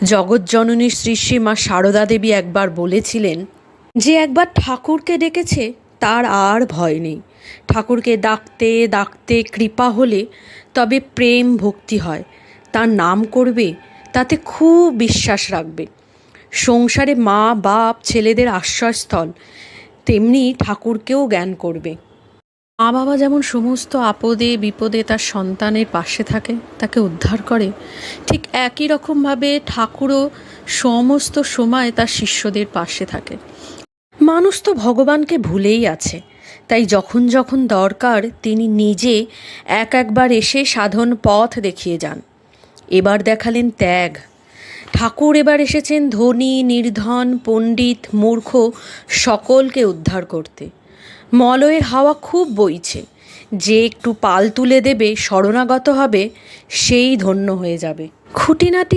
জগৎজননী শ্রী শ্রী মা সারদা দেবী একবার বলেছিলেন যে একবার ঠাকুরকে ডেকেছে তার আর ভয় নেই। ঠাকুরকে ডাকতে ডাকতে কৃপা হলে তবে প্রেম ভক্তি হয়, তার নাম করবে, তাতে খুব বিশ্বাস রাখবে। সংসারে মা বাপ ছেলেদের আশ্রয়স্থল, তেমনি ঠাকুরকেও জ্ঞান করবে। মা বাবা যেমন সমস্ত আপদে বিপদে তার সন্তানের পাশে থাকে, তাকে উদ্ধার করে, ঠিক একই রকমভাবে ঠাকুরও সমস্ত সময় তার শিষ্যদের পাশে থাকে। মানুষ তো ভগবানকে ভুলেই আছে, তাই যখন যখন দরকার তিনি নিজে একবার এসে সাধন পথ দেখিয়ে যান। এবার দেখালেন ত্যাগ। ঠাকুর এবার এসেছেন ধনী নির্ধন পণ্ডিত মূর্খ সকলকে উদ্ধার করতে। মলয়ের হাওয়া খুব বইছে, যে একটু পাল তুলে দেবে, শরণাগত হবে, সেই ধন্য হয়ে যাবে। খুঁটিনাটি